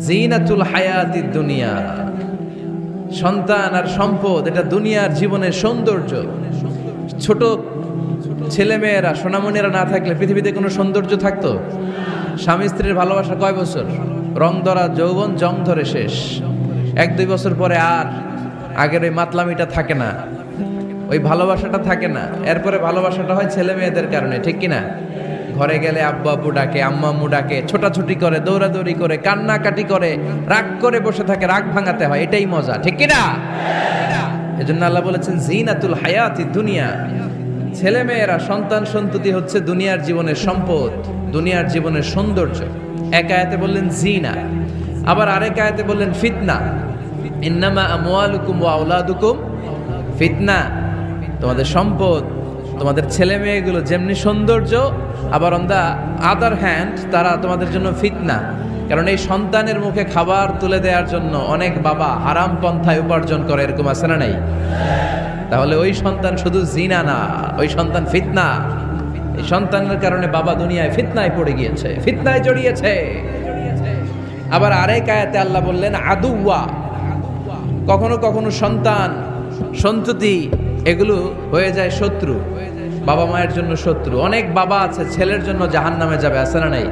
জিনাতুল হায়াতিদ দুনিয়া, সন্তান আর সম্পদ এটা দুনিয়ার জীবনের সৌন্দর্য। ছোট ছেলেমেয়েরা সোনামণিরা না থাকলে পৃথিবীতে কোনো সৌন্দর্য থাকতো? স্বামী স্ত্রীর ভালোবাসা কয় বছর? রং ধরা যৌবন, জং ধরে শেষ। 1-2 বছর পরে আর আগের ওই মাতলামিটা থাকে না, ওই ভালোবাসাটা থাকে না। এরপরে ভালোবাসাটা হয় ছেলে মেয়েদের কারণে, ঠিক কিনা? ঘরে গেলে আব্বু আব্বু ডাকে, আম্মা আম্মু ডাকে, ছোটাছুটি করে, দৌড়াদৌড়ি করে, কান্নাকাটি করে, রাগ করে বসে থাকে, রাগ ভাঙাতে হয়, এটাই মজা, ঠিক কিনা? এজন্য আল্লাহ বলেছেন জিনাতুল হায়াতিদ দুনিয়া। ছেলে মেয়েরা, সন্তান সন্ততি হচ্ছে দুনিয়ার জীবনের সম্পদ, দুনিয়ার জীবনের সৌন্দর্য। এক আয়াতে বললেন জিনা, আবার আরেক আয়াতে বললেন ফিতনা। ইন্নামা আমওয়ালুকুম ওয়া আওলাদুকুম ফিতনা। তোমাদের সম্পদ, তোমাদের ছেলে মেয়েগুলো যেমনি সৌন্দর্য, আবার অন দা আদার হ্যান্ড তারা তোমাদের জন্য ফিতনা। কারণ এই সন্তানের মুখে খাবার তুলে দেওয়ার জন্য অনেক বাবা হারাম পন্থায় উপার্জন করে, এরকম আছে না নাই? তাহলে ওই সন্তান শুধু জিনা না, ওই সন্তান ফিতনা। এই সন্তানের কারণে বাবা দুনিয়ায় ফিতনায় পড়ে গিয়েছে, ফিতনায় জড়িয়েছে। আবার আরেক আয়াতে আল্লাহ বললেন আদুওয়া। কখনো কখনো সন্তান সন্ততি এগুলো হয়ে যায় শত্রু, বাবা মায়ের জন্য শত্রু। অনেক বাবা আছে ছেলের জন্য জাহান্নামে যাবে, আছে না নাই?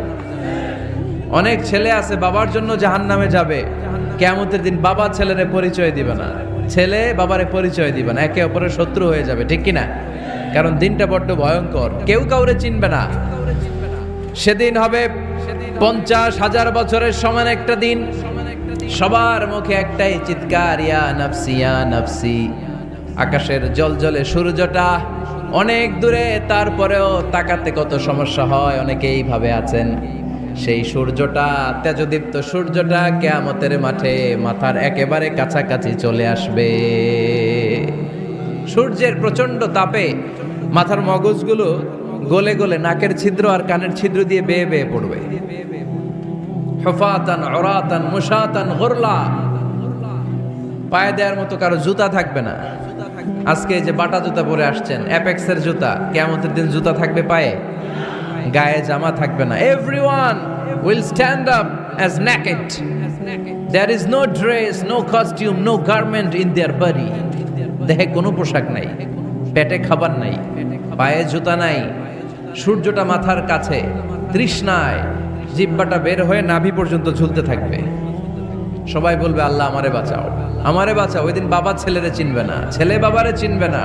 অনেক ছেলে আছে বাবার জন্য জাহান্নামে যাবে। কিয়ামতের দিন বাবা ছেলেরে পরিচয় দিবে না, ছেলে বাবারে পরিচয় দিবে না, একে অপরের শত্রু হয়ে যাবে, ঠিক কিনা? কারণ দিনটা বড্ড ভয়ঙ্কর, কেউ কাউরে চিনবে না। সেদিন হবে 50,000 বছরের সমান একটা দিন। সবার মুখে একটাই চিৎকার, ইয়া নাফসি ইয়া নাফসি। আকাশের জলজলে সূর্যটা অনেক দূরে, তারপরেও তাকাতে কত সমস্যা হয়, অনেকেই ভাবে আছেন। সেই সূর্যটা, তেজদীপ্ত সূর্যটা কিয়ামতের মাঠে মাথার একেবারে কাছাকাছি চলে আসবে। সূর্যের প্রচন্ড তাপে মাথার মগজগুলো গলে গলে নাকের ছিদ্র আর কানের ছিদ্র দিয়ে বেয়ে বেয়ে পড়বে। হুফাতান উরাতান মুশাতান গুরলা। পায়ে দেওয়ার মতো কারো জুতা থাকবে না। আজকে যে বাটা জুতা পরে আসছেন, অ্যাপেক্সের জুতা, কিয়ামতের দিন জুতা থাকবে পায়ে, গায়ে জামা থাকবে না। Everyone will stand up as naked. There is no dress, no costume, no garment in their body. দেহে কোনো পোশাক নাই, পেটে খাবার নাই, পায়ে জুতা নাই, সূর্যটা মাথার কাছে, তৃষ্ণায় জিহ্বাটা বের হয়ে নাভি পর্যন্ত ঝুলতে থাকবে। সবাই বলবে আল্লাহ আমারে বাঁচাও, আমারে বাঁচাও। ওই দিন বাবা ছেলেরে চিনবে না, ছেলে বাবারে চিনবে না।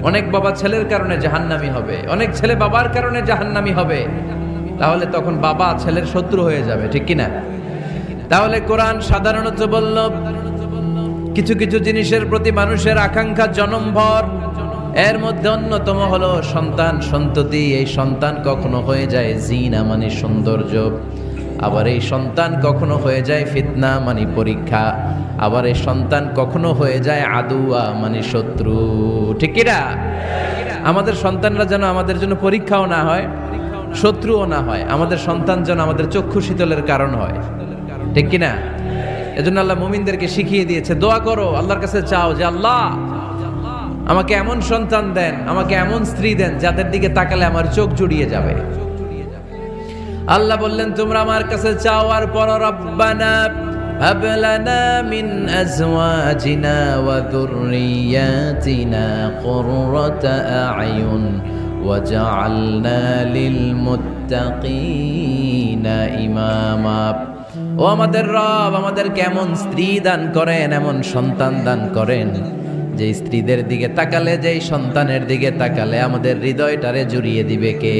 অনেক বাবা ছেলের কারণে জাহান্নামী হবে, অনেক ছেলে বাবার কারণে জাহান্নামী হবে। তাহলে তখন বাবা ছেলের শত্রু হয়ে যাবে, ঠিক কিনা? তাহলে কোরআন সাধারণত বলল কিছু কিছু জিনিসের প্রতি মানুষের আকাঙ্ক্ষা জনমভর। এর মধ্যে অন্যতম হলো সন্তান সন্ততি। এই সন্তান কখনো হয়ে যায় জিনা মানে সৌন্দর্য, আবার এই সন্তান কখনো হয়ে যায় ফিতনা মানে পরীক্ষা, আবার এই সন্তান কখনো হয়ে যায় আদুয়া মানে শত্রু, ঠিক কিনা? আমাদের সন্তানরা যেন আমাদের জন্য পরীক্ষাও না হয়, শত্রুও না হয়। আমাদের সন্তান যেন আমাদের চক্ষু শীতলের কারণ হয়, ঠিক কিনা? এজন্য আল্লাহ মুমিনদেরকে শিখিয়ে দিয়েছে, দোয়া করো, আল্লাহর কাছে চাও যে আল্লাহ আমাকে এমন সন্তান দেন, আমাকে এমন স্ত্রী দেন যাদের দিকে তাকালে আমার চোখ জুড়িয়ে যাবে। আল্লাহ বললেন তোমরা আমার কাছে চাও আর পড়ো, রব্বানা হাব লানা মিন আজওয়াজিনা ওয়া যুররিয়াতিনা কুররাতা আ'য়ুন ওয়াজআলনা লিল মুত্তাকিনা ইমামা। ও আমাদের রব, আমাদেরকে এমন স্ত্রী দান করেন, এমন সন্তান দান করেন যে স্ত্রীদের দিকে তাকালে, যেই সন্তানের দিকে তাকালে আমাদের হৃদয়টারে জুড়িয়ে দিবে কে?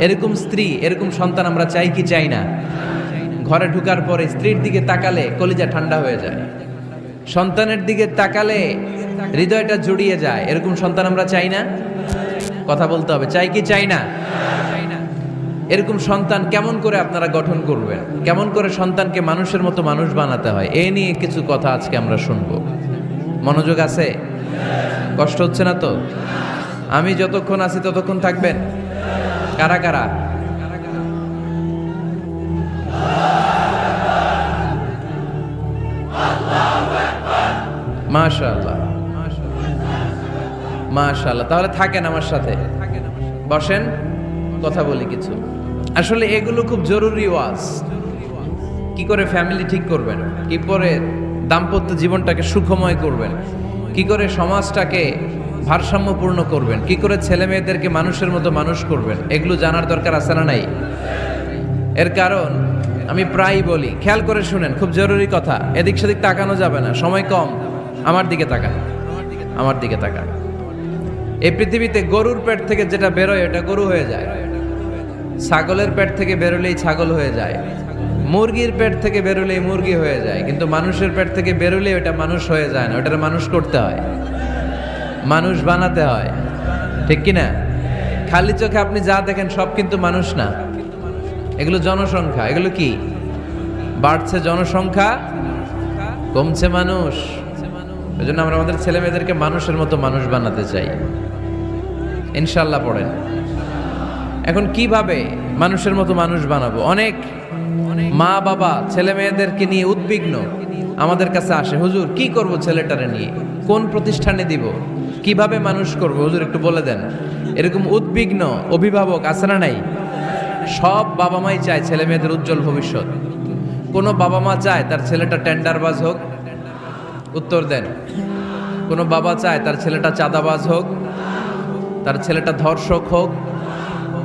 এরকম স্ত্রী, এরকম সন্তান আমরা চাই কি চাই না? ঘরে ঢুকার পরে স্ত্রীর দিকে তাকালে কলিজা ঠান্ডা হয়ে যায়, সন্তানের দিকে তাকালে হৃদয়টা জুড়িয়ে যায়। এরকম সন্তান আমরা চাই না? কথা বলতে হবে, চাই কি চাই না? এরকম সন্তান কেমন করে আপনারা গঠন করবেন, কেমন করে সন্তানকে মানুষের মতো মানুষ বানাতে হয়, এ নিয়ে কিছু কথা আজকে আমরা শুনবো। মনোযোগ আছে? কষ্ট হচ্ছে না তো? আমি যতক্ষণ আছি ততক্ষণ থাকবেন? কারা কারা? মাশাআল্লাহ, মাশাআল্লাহ। তাহলে থাকেন আমার সাথে, বসেন, কথা বলি কিছু। আসলে এগুলো খুব জরুরি ওয়াজ। কি করে ফ্যামিলি ঠিক করবেন, কি করে দাম্পত্য জীবনটাকে সুখময় করবেন, কি করে সমাজটাকে ভারসাম্যপূর্ণ করবেন, কি করে ছেলে মেয়েদেরকে মানুষের মতো মানুষ করবেন, এগুলো জানার দরকার আছে না নাই? এর কারণ আমি প্রায়ই বলি, খেয়াল করে শুনেন, খুব জরুরি কথা, এদিক সেদিক তাকানো যাবে না, সময় কম। আমার দিকে তাকান, আমার দিকে তাকান। এই পৃথিবীতে গরুর পেট থেকে যেটা বেরোয় এটা গরু হয়ে যায়, ছাগলের পেট থেকে বেরোলেই ছাগল হয়ে যায়, মুরগির পেট থেকে বেরোলেই মুরগি হয়ে যায়, কিন্তু মানুষের পেট থেকে বেরোলে ওটা মানুষ হয়ে যায় না, ওটার মানুষ করতে হয়, মানুষ বানাতে হয়, ঠিক কিনা? খালি চোখে আপনি যা দেখেন সব কিন্তু মানুষ না, এগুলো জনসংখ্যা। এগুলো কি? বাড়ছে জনসংখ্যা, কমছে মানুষ। এই জন্য আমরা আমাদের ছেলে মেয়েদেরকে মানুষের মতো মানুষ বানাতে চাই, ইনশাল্লাহ। পড়েন। এখন কিভাবে মানুষের মতো মানুষ বানাবো? অনেক মা বাবা ছেলে মেয়েদেরকে নিয়ে উদ্বিগ্ন, আমাদের কাছে আসে, হুজুর কি করব ছেলেটারে নিয়ে, কোন প্রতিষ্ঠানে দিব, কিভাবে মানুষ করব, হুজুর একটু বলে দেন। এরকম উদ্বিগ্ন অভিভাবক আছে না নাই? সব বাবা মাই চায় ছেলে মেয়েদের উজ্জ্বল ভবিষ্যৎ। কোনো বাবা মা চায় তার ছেলেটা টেন্ডারবাজ হোক? উত্তর দেন। কোনো বাবা চায় তার ছেলেটা চাঁদাবাজ হোক, তার ছেলেটা ধর্ষক হোক,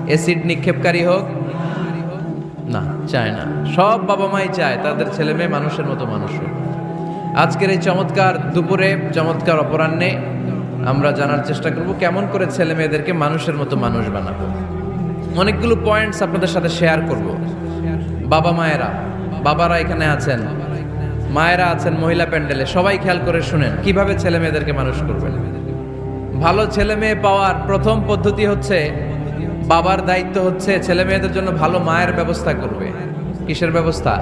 অ্যাসিড নিক্ষেপকারী হোক? না, চায় না। সব বাবা মাই চায় তাদের ছেলে মেয়ে মানুষের মতো মানুষ হোক। আজকের এই চমৎকার দুপুরে, চমৎকার অপরাহ্নে আমরা জানার চেষ্টা করব কেমন করে ছেলে মেয়েদেরকে মানুষের মতো মানুষ বানাবো। অনেকগুলো পয়েন্টস আপনাদের সাথে শেয়ার করব। বাবা মায়েরা, বাবারা এখানে আছেন, মায়েরা আছেন মহিলা প্যান্ডেলে, সবাই খেয়াল করে শুনেন কিভাবে ছেলে মেয়েদেরকে মানুষ করবেন। ভালো ছেলে মেয়ে পাওয়ার প্রথম পদ্ধতি হচ্ছে, বাবার দায়িত্ব হচ্ছে ছেলে মেয়েদের জন্য ভালো মায়ের ব্যবস্থা করবে। কিসের ব্যবস্থা?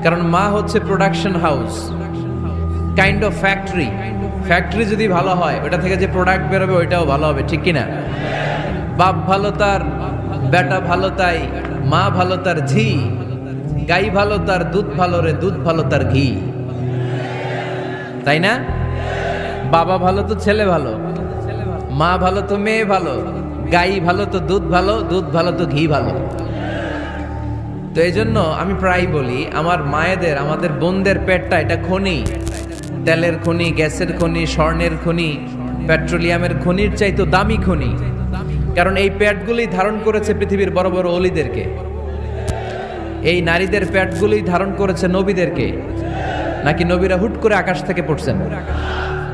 কারণ মা হচ্ছে production house, kind of factory. Factory যদি ভালো হয়, ওটা থেকে যে প্রোডাক্ট বেরোবে ওইটাও ভালো হবে, ঠিক কিনা? বাপ ভালো তার বেটা ভালো তাই, মা ভালো তার ঝি, গাই ভালো তার দুধ ভালো রে, দুধ ভালো তার ঘি, তাই না? বাবা ভালো তো ছেলে ভালো, মা ভালো তো মেয়ে ভালো, গাই ভালো তো দুধ ভালো, দুধ ভালো তো ঘি ভালো। তো এই জন্য আমি প্রায় বলি, আমার মায়েদের, আমাদের বোনদের পেটটা এটা খনি, তেলের খনি, গ্যাসের খনি, স্বর্ণের খনি, পেট্রোলিয়ামের খনির চাইতো দামি খনি। কারণ এই পেটগুলোই ধারণ করেছে পৃথিবীর বড় বড় অলিদেরকে, এই নারীদের পেটগুলোই ধারণ করেছে নবীদেরকে। নাকি নবীরা হুট করে আকাশ থেকে পড়ছেন?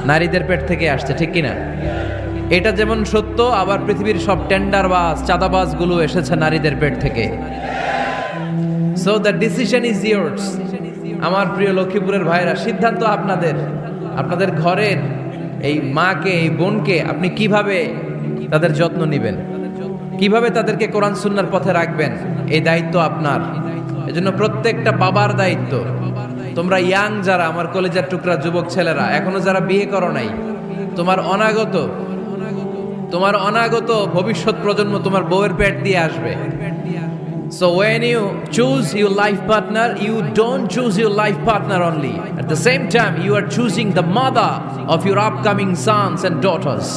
নারীদের পেট থেকে আসছে, ঠিক কিনা? এটা যেমন সত্য, আবার পৃথিবীর সব টেন্ডারবাজ, চাঁদাবাজ গুলো এসেছে নারীদের পেট থেকে। So the decision is years. আমার প্রিয় লক্ষ্মীপুরের ভাইরা, সিদ্ধান্ত আপনাদের। আপনাদের ঘরের এই মাকে, এই বোনকে আপনি কিভাবে তাদের যত্ন নেবেন, কিভাবে তাদেরকে কোরআন সুন্নাহর পথে রাখবেন, এই দায়িত্ব আপনার। এজন্য প্রত্যেকটা বাবার দায়িত্ব। তোমরা ইয়াং যারা, আমার কলেজের টুকরা যুবক ছেলেরা, এখনো যারা বিয়ে করো নাই, তোমার অনাগত ভবিষ্যৎ প্রজন্ম তোমার বউয়ের পেট দিয়ে আসবে। So when you choose your life partner, you don't choose your life partner only. At the same time, you are choosing the mother of your upcoming sons and daughters.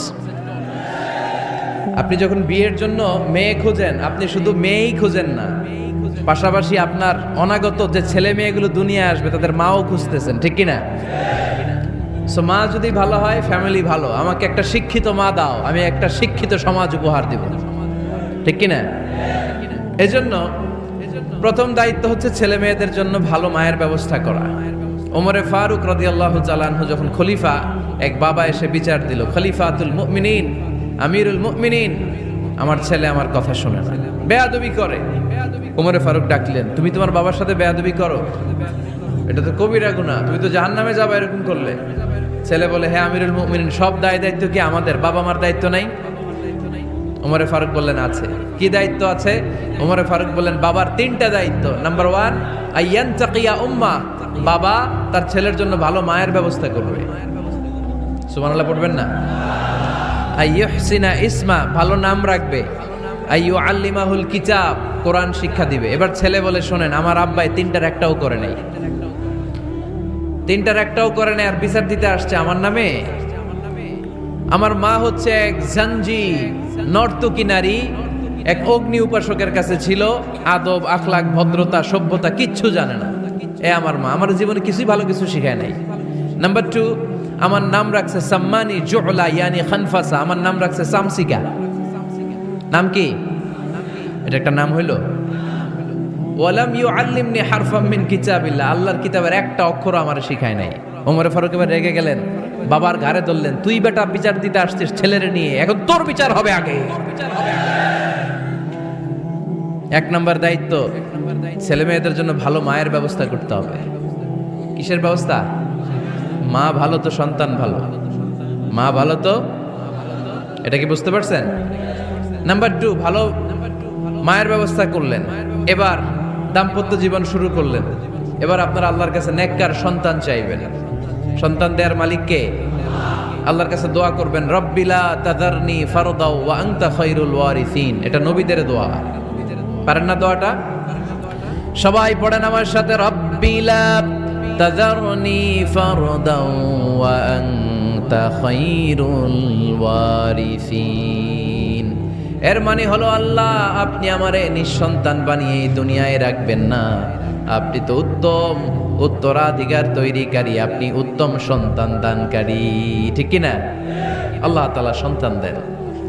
আপনি যখন বিয়ের জন্য মেয়ে খোঁজেন, আপনি শুধু মেয়েই খোঁজেন না, পাশাপাশি আপনার অনাগত যে ছেলে মেয়েগুলো দুনিয়ায় আসবে তাদের মাও খুঁজতেছেন, ঠিক কিনা? সো মা যদি ভালো হয়, ফ্যামিলি ভালো। আমাকে একটা শিক্ষিত মা দাও, আমি একটা শিক্ষিত সমাজ উপহার দিব, ঠিক কিনা? এজন্য প্রথম দায়িত্ব হচ্ছে ছেলে মেয়েদের জন্য ভালো মায়ের ব্যবস্থা করা। ওমরে ফারুক রাদিয়াল্লাহু তাআলা আনহু যখন খলিফা, এক বাবা এসে বিচার দিল, খলিফাতুল মুমিনিন, আমিরুল মুমিনিন, আমার ছেলে আমার কথা শোনে না, বেয়াদবি করে। ওমরে ফারুক ডাকলেন, তুমি তোমার বাবার সাথে বেয়াদবি করো? এটা তো কবিরা গুনাহ, তুমি তো জাহান্নামে যাবে এরকম করলে। ছেলে বলে, হ্যাঁ আমিরুল মুমিনিন, সব দায়িত্ব কি আমাদের? বাবা মার দায়িত্ব নাই? ওমরে ফারুক বললেন, আছে। কি দায়িত্ব আছে? ওমরে ফারুক বললেন, বাবার 3টা দায়িত্ব। নাম্বার 1, আইয়ানতাকিয়া উম্মা, বাবা তার ছেলের জন্য ভালো মায়ের ব্যবস্থা করবে। সুবহানাল্লাহ পড়বেন না? আইয়ুহসিনা ইসমা, ভালো নাম রাখবে। আইয়ুআল্লিমাহুল কিতাব, কোরআন শিক্ষা দিবে। এবার ছেলে বলে, শোনেন, আমার আব্বাই 3টার একটাও করে নাই, 3টার একটাও করে নাই, আর বিচার দিতে আসছে আমার নামে। আমার মা হচ্ছে এক জাঞ্জি, নর্তকী নারী, এক অগ্নি উপাসকের কাছে ছিল, আদব আখলাক ভদ্রতা সভ্যতা কিচ্ছু জানে না। আমার মা আমার জীবনে কিছুই ভালো কিছু শিখায় নাই। নাম্বার 2, আমার নাম রাখছে সাম্মানি জুলা ইয়ানি খানফাসা, আমার নাম রাখছে সামসিকা। নাম কি? এটা একটা নাম হইল? ওয়ালাম ইউআল্লিমনি হারফাম মিন কিতাবিল্লাহ, আল্লাহর কিতাবের একটা অক্ষর আমার শিখায় নাই। ওমর ফারুক এবার রেগে গেলেন, বাবার ঘাড়ে ধরলেন, তুই বেটা বিচার দিতে আসছিস ছেলেরে নিয়ে, এখন তোর বিচার হবে আগে। এক নম্বর দায়িত্ব, ছেলে মেয়েদের জন্য ভালো মায়ের ব্যবস্থা করতে হবে। কিসের ব্যবস্থা? মা ভালো তো সন্তান ভালো, মা ভালো তো, এটা কি বুঝতে পারছেন? নাম্বার 2, ভালো মায়ের ব্যবস্থা করলেন, এবার দাম্পত্য জীবন শুরু করলেন। এবার আপনারা আল্লাহর কাছে নেককার সন্তান চাইবেন। সন্তান দেওয়ার মালিক কে? আল্লাহর কাছে দোয়া করবেন, রব্বিলা তাদারনি ফারদাও ওয়া আনতা খায়রুল ওয়ারিসিন। এটা নবীদের দোয়া, পারেন না দোয়াটা? সবাই পড়েন আমার সাথে, রব্বিলা তাদারনি ফারদাও ওয়া আনতা খায়রুল ওয়ারিসিন। এর মানে হলো, আল্লাহ আপনি আমারে নিঃসন্তান বানিয়ে এই দুনিয়ায় রাখবেন না, আপনি তো উত্তম উত্তরাধিকার তৈরিকারী, আপনি উত্তম সন্তান দানকারী, ঠিক কিনা? আল্লাহ তাআলা সন্তান দেন,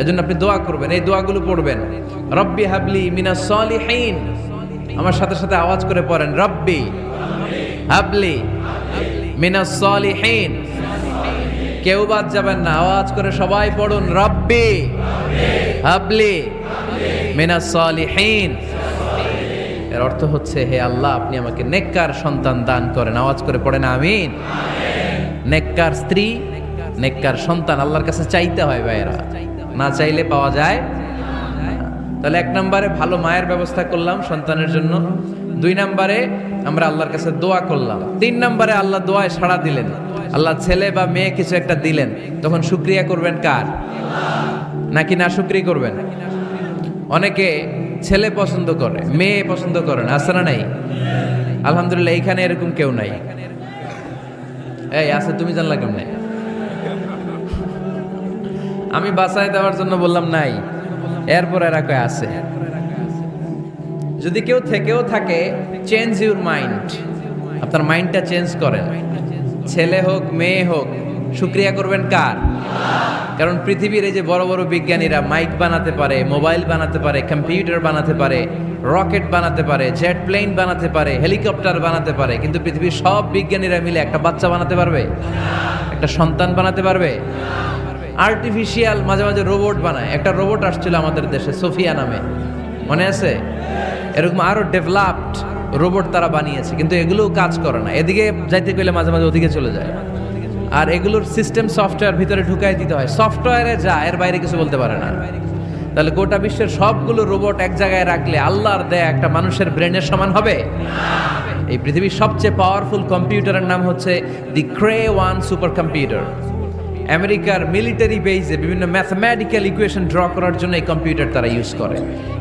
এজন্য আপনি দোয়া করবেন, এই দোয়াগুলো পড়বেন। রব্বি হাবলি মিনাস সালিহিন, আমার সাথে সাথে আওয়াজ করে পড়েন, রব্বি হাবলি মিনাস সালিহিন। কেউ বাদ যাবেন না, আওয়াজ করে সবাই পড়ুন, রব্বি হাবলি মিনাস সালিহিন। এর অর্থ হচ্ছে, হে আল্লাহ আপনি আমাকে নেককার সন্তান দান করেন। আওয়াজ করে পড়েন আমিন। নেককার স্ত্রী, নেককার সন্তান আল্লাহর কাছে চাইতে হয় ভাইয়েরা, না চাইলে পাওয়া যায়। তাহলে 1 নম্বরে ভালো মায়ের ব্যবস্থা করলাম সন্তানের জন্য, 2 নম্বরে আমরা আল্লাহর কাছে দোয়া করলাম, 3 নম্বরে আল্লাহ দোয়ায় সাড়া দিলেন। আল্লাহ ছেলে বা মেয়ে কিছু একটা দিলেন, তখন শুকরিয়া করবেন কার? নাকি না শুকরিয়া করবেন? অনেকে ছেলে পছন্দ করে, মেয়ে পছন্দ করেন, আছে না নাই? আলহামদুলিল্লাহ এইখানে এরকম কেউ নাই। এই আছে, তুমি জানলা কেমনে? আমি বাঁচাই দেওয়ার জন্য বললাম নাই, এরপর এরা কয় আছে। যদি কেউ থেকেও থাকে, চেঞ্জ ইউর মাইন্ড, আপনার মাইন্ডটা চেঞ্জ করেন। ছেলে হোক মেয়ে হোক, শুকরিয়া করবেন কার? কারণ পৃথিবীর এই যে বড় বড় বিজ্ঞানীরা মাইক বানাতে পারে, মোবাইল বানাতে পারে, কম্পিউটার বানাতে পারে, রকেট বানাতে পারে, জেট প্লেন বানাতে পারে, হেলিকপ্টার বানাতে পারে, কিন্তু পৃথিবীর সব বিজ্ঞানীরা মিলে একটা বাচ্চা বানাতে পারবে? একটা সন্তান বানাতে পারবে? আর্টিফিশিয়াল মাঝে মাঝে রোবট বানায়। একটা রোবট আসছিল আমাদের দেশে, সোফিয়া নামে, মনে আছে? এরকম আরো ডেভেলপড রোবট তারা বানিয়েছে, কিন্তু এগুলোও কাজ করে না। এদিকে যাইতে গেলে মাঝে মাঝে ওদিকে চলে যায়। আর এগুলোর সিস্টেম সফটওয়্যার ভিতরে ঢুকাই দিতে হয়, সফটওয়্যারে যা, এর বাইরে কিছু বলতে পারে না। তাহলে গোটা বিশ্বের সবগুলো রোবট এক জায়গায় রাখলে আল্লাহর দেয়া একটা মানুষের ব্রেনের সমান হবে? এই পৃথিবীর সবচেয়ে পাওয়ারফুল কম্পিউটারের নাম হচ্ছে দি ক্রে-1 সুপার কম্পিউটার। আমেরিকার মিলিটারি বেজে বিভিন্ন ম্যাথমেটিক্যাল ইকুয়েশন ড্র করার জন্য এই কম্পিউটার তারা ইউজ করে।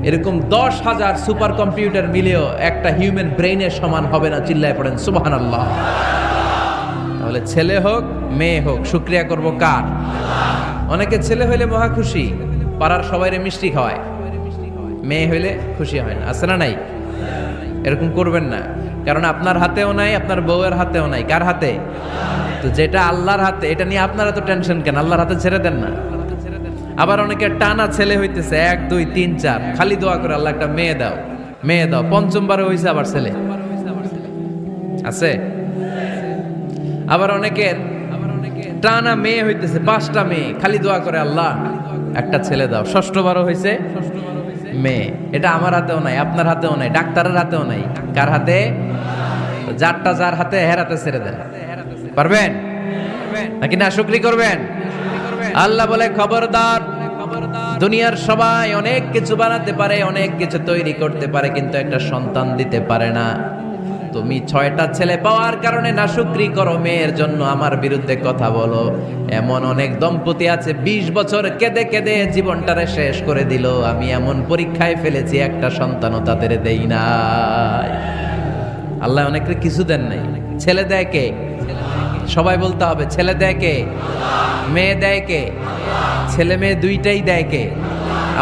এরকম 10,000 সুপার কম্পিউটার মিলেও একটা হিউম্যান ব্রেইনের সমান হবে না। চিল্লায় পড়েন সুবহানাল্লাহ। তাহলে ছেলে হোক মেয়ে হোক, শুকরিয়া করব কার? অনেকে ছেলে হইলে মহা খুশি, পাড়ার সবাইরে মিষ্টি খাওয়ায়, মেয়ে হইলে খুশি হয় না, আছে না নাই? এরকম করবেন না, কারণ আপনার হাতেও নাই, আপনার বউয়ের হাতেও নাই। কার হাতে? তো যেটা আল্লাহর হাতে, এটা নিয়ে আপনারা তো টেনশন কেন? আল্লাহর হাতে ছেড়ে দেন না। আবার অনেকে টানা ছেলে হইতেছে 1 2 3 4, খালি দোয়া করে আল্লাহ একটা মেয়ে দাও, মেয়ে দাও। 5মবারে হইছে আবার ছেলে, আছে? আবার অনেকের টানা মেয়ে হইতেছে 5টা মেয়ে, খালি দোয়া করে আল্লাহ একটা ছেলে দাও। 6ঠবারও হইছে মেয়ে। এটা আমার হাতেও নাই, আপনার হাতেও নাই, ডাক্তারের হাতেও নাই। কার হাতে? যারটা যার হাতে, হের হাতে ছেড়ে দেন। পারবেন নাকি না শুকরি করবেন? আল্লাহ বলে, খবরদার, দুনিয়ার সবাই অনেক কিছু বানাতে পারে, অনেক কিছু তৈরি করতে পারে, কিন্তু একটা সন্তান দিতে পারে না। তুমি 6টা ছেলে পাওয়ার কারণে না শুকরি করো, মেয়ের জন্য আমার বিরুদ্ধে কথা বলো। এমন অনেক দম্পতি আছে 20 বছর কেঁদে কেঁদে জীবনটারে শেষ করে দিল। আমি এমন পরীক্ষায় ফেলেছি, একটা সন্তানও তাদের দেই নাই। আল্লাহ অনেকের কিছু দেন নাই। ছেলে দেয় কে? সবাই বলতে হবে, ছেলে দেয় কে? মেয়ে দেয় কে? ছেলে মেয়ে দুইটাই দেয় কে?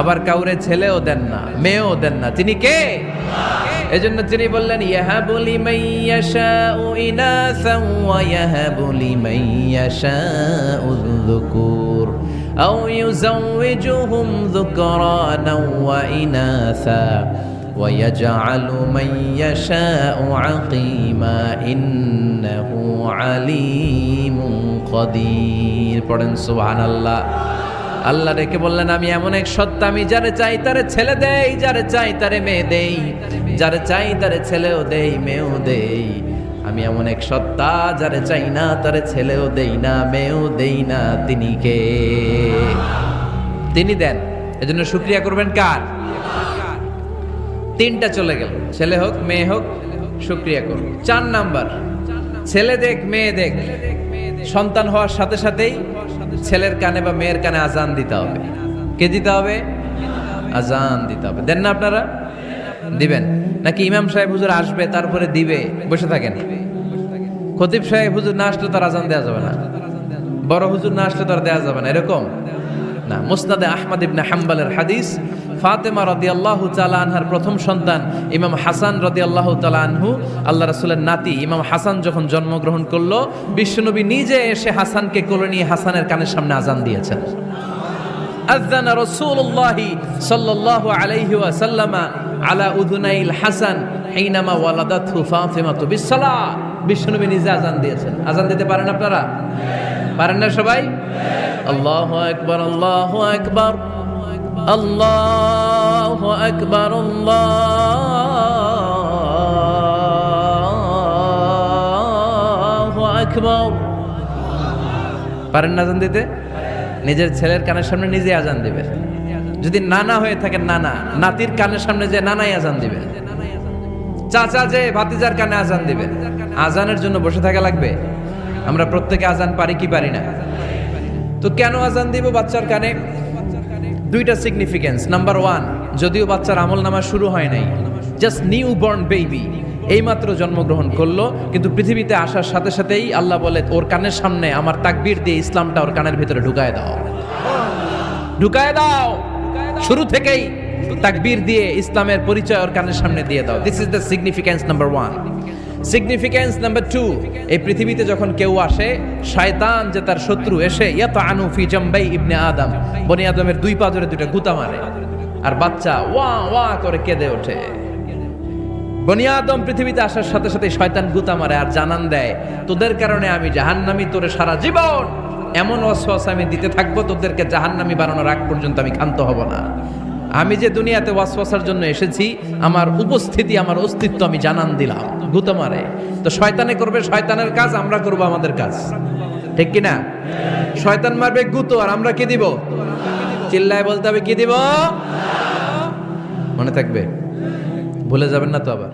আবার কাউরে ছেলেও দেন না, মেয়েও দেন না। তিনি কে? এজন্য তিনি বললেন ইয়াহাবু লিমান ইয়াশাউ ইনাসান ওয়া ইয়াহাবু লিমান ইয়াশাউ যুকুর আও ইউযাওয়িজুহুম যুকরানান ওয়া ইনাসা ওয়া ইয়াজআলু মান ইয়াশাউ আকিমা ইন্নাহু আলীমুন কাদির। পড়েন সুবহানাল্লাহ। আল্লাহ রেখে বললেন আমি এমন এক সত্তা, আমি যারে চাই তারে ছেলে দেই, যারে চাই তারে মেয়ে দেই, যারে চাই তারে ছেলেও দেই মেয়েও দেই। আমি এমন এক সত্তা, যারে চাই না তারে ছেলেও দেই না মেয়েও দেই না। তিনি কে? তিনি দেন। এজন্য শুকরিয়া করবেন কার? তিনটা চলে গেল, ছেলে হোক মেয়ে হোক, শুকরিয়া করুন। 4 নাম্বার, ছেলে দেখ মেয়ে দেখ, সন্তান হওয়ার সাথে সাথেই ছেলের কানে বা মেয়ের কানে আজান দিতে হবে। কে দিতে হবে? আজান দিতে হবে। দেন না আপনারা? দিবেন নাকি ইমাম সাহেব হুজুর আসবে তারপরে দিবে বসে থাকেন? খতিব সাহেব হুজুর না আসলে তার আজান দেওয়া যাবে না, বড় হুজুর না আসলে তার দেওয়া যাবে না, এরকম না। মুসনাদে আহমদ ইবনে হাম্বলের হাদিস, ফাতেমা রাদিয়াল্লাহু তাআলা আনহার প্রথম সন্তান ইমাম হাসান রাদিয়াল্লাহু তাআলা আনহু, আল্লাহ রাসূলের নাতি ইমাম হাসান যখন জন্মগ্রহণ করলো, বিশ্বনবী নিজে এসে হাসানকে কোলে নিয়ে হাসানের কানের সামনে আজান দিয়েছেন। আযানা রাসূলুল্লাহি সাল্লাল্লাহু আলাইহি ওয়াসাল্লাম আলা উযুনাইল হাসান হিনামা ওয়ালাদাতহু ফাতিমাতু বিসসালাহ। বিশ্বনবী নিজে আজান দিয়েছেন। আজান দিতে পারেন আপনারা? পারেন না সবাই? আল্লাহু আকবার, আল্লাহু আকবার, আল্লাহু আকবার, আল্লাহু আকবার। পারেন না আজান দিতে? নিজের ছেলের কানের সামনে নিজে আজান দিবে। যদি নানা হয়ে থাকেন, নানা নাতির কানের সামনে যে নানাই আজান দিবে, চাচা যে ভাতিজার কানে আজান দিবে। আজানের জন্য বসে থাকা লাগবে? আমরা প্রত্যেকে আজান পারি কি পারি না? তো কেন আজান দিব বাচ্চার কানে? দুইটা সিগনিফিকেন্স। নাম্বার 1, যদিও বাচ্চার আমল নামা শুরু হয় নাই, জাস্ট নিউ বর্ন বেবি, এইমাত্র জন্মগ্রহণ করলো, কিন্তু পৃথিবীতে আসার সাথে সাথেই আল্লাহ বলে ওর কানের সামনে আমার তাকবীর দিয়ে ইসলামটা ওর কানের ভিতরে ঢুকায় দাও, ঢুকায় দাও। শুরু থেকেই তাকবীর দিয়ে ইসলামের পরিচয় ওর কানের সামনে দিয়ে দাও। This is the significance number 1। Significance number 2, এই পৃথিবীতে যখন কেউ আসে, শয়তান যে তার শত্রু এসে ইয়াতানু ফি জামবাই ইবনে আদম, বনি আদমের 2 পা ধরে 2টা গুতা মারে, আর বাচ্চা ওয়া ওয়া করে কেঁদে ওঠে। বনি আদম পৃথিবীতে আসার সাথে সাথে শয়তান গুতা মারে আর জানান দেয় তোদের কারণে আমি জাহান্নামী, তোরে সারা জীবন এমন ওয়াসওয়াসা আমি দিতে থাকবো, তোদেরকে জাহান্নামী বানানোর আগ পর্যন্ত আমি ক্ষান্ত হব না। আমি যে দুনিয়াতে ওয়াসওয়াসার জন্য এসেছি, আমার উপস্থিতি, আমার অস্তিত্ব আমি জানান দিলাম। গুতো মারে। তো শয়তানে করবে শয়তানের কাজ, আমরা করব আমাদের কাজ, ঠিক কি না? শয়তান মারবে গুতো, আর আমরা কি দিব? চিল্লায় বলতে হবে কি দিব? মনে থাকবে, ভুলে যাবেন না তো আবার।